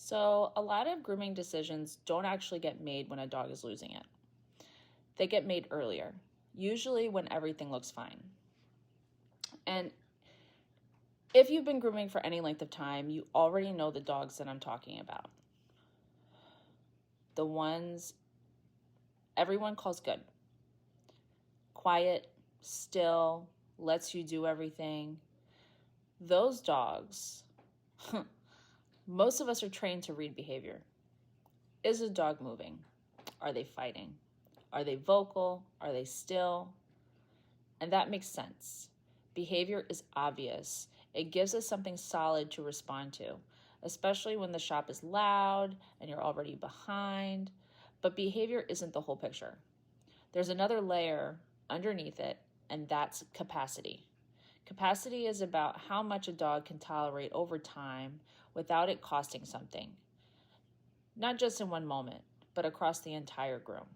So, a lot of grooming decisions don't actually get made when a dog is losing it. They get made earlier, usually when everything looks fine. And if you've been grooming for any length of time, you already know the dogs that I'm talking about. The ones everyone calls good. Quiet, still, lets you do everything. Those dogs, most of us are trained to read behavior. Is a dog moving? Are they fighting? Are they vocal? Are they still? And that makes sense. Behavior is obvious. It gives us something solid to respond to, especially when the shop is loud and you're already behind. But behavior isn't the whole picture. There's another layer underneath it, and that's capacity. Capacity is about how much a dog can tolerate over time without it costing something. Not just in one moment, but across the entire groom.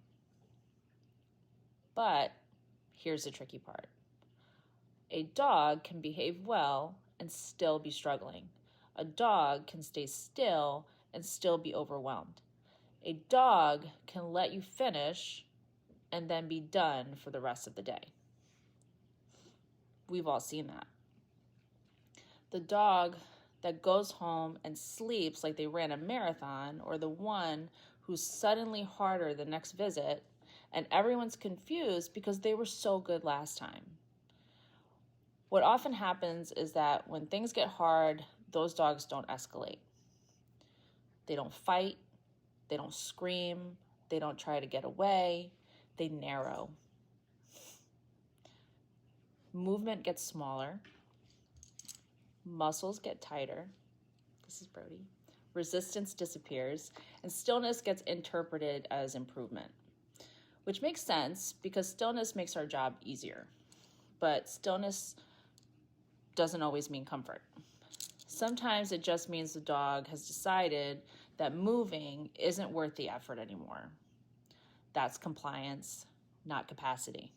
But here's the tricky part. A dog can behave well and still be struggling. A dog can stay still and still be overwhelmed. A dog can let you finish and then be done for the rest of the day. We've all seen that. The dog that goes home and sleeps like they ran a marathon, or the one who's suddenly harder the next visit, and everyone's confused because they were so good last time. What often happens is that when things get hard, those dogs don't escalate. They don't fight, they don't scream, they don't try to get away, they narrow. Movement gets smaller, muscles get tighter. This is Brody. Resistance disappears, and stillness gets interpreted as improvement, which makes sense because stillness makes our job easier. But stillness doesn't always mean comfort. Sometimes it just means the dog has decided that moving isn't worth the effort anymore. That's compliance, not capacity.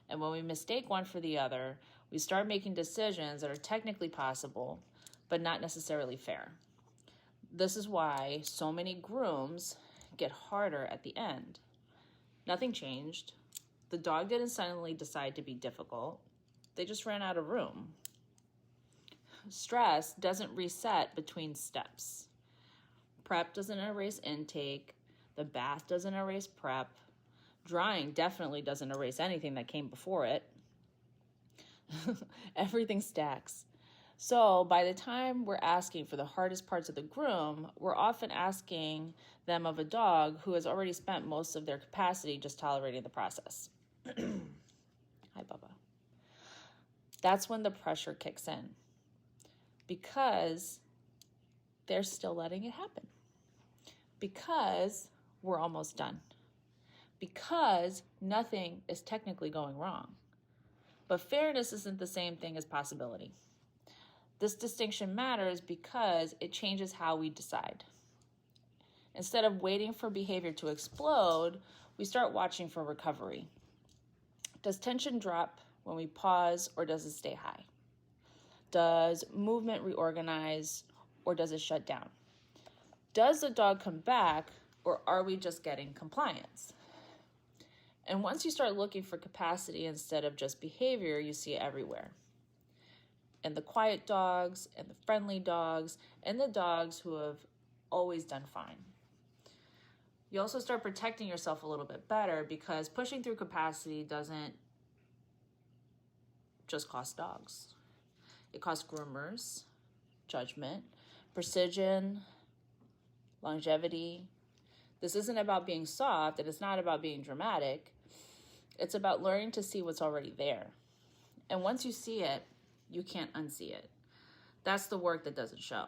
And when we mistake one for the other, we start making decisions that are technically possible, but not necessarily fair. This is why so many grooms get harder at the end. Nothing changed. The dog didn't suddenly decide to be difficult. They just ran out of room. Stress doesn't reset between steps. Prep doesn't erase intake. The bath doesn't erase prep. Drying definitely doesn't erase anything that came before it. Everything stacks. So by the time we're asking for the hardest parts of the groom, we're often asking them of a dog who has already spent most of their capacity just tolerating the process. Hi, Bubba. That's when the pressure kicks in because they're still letting it happen. Because we're almost done. Because nothing is technically going wrong. But fairness isn't the same thing as possibility. This distinction matters because it changes how we decide. Instead of waiting for behavior to explode, we start watching for recovery. Does tension drop when we pause, or does it stay high? Does movement reorganize, or does it shut down? Does the dog come back, or are we just getting compliance? And once you start looking for capacity instead of just behavior, you see it everywhere. And the quiet dogs, and the friendly dogs, and the dogs who have always done fine. You also start protecting yourself a little bit better because pushing through capacity doesn't just cost dogs. It costs groomers, judgment, precision, longevity. This isn't about being soft, and it's not about being dramatic. It's about learning to see what's already there. And once you see it, you can't unsee it. That's the work that doesn't show.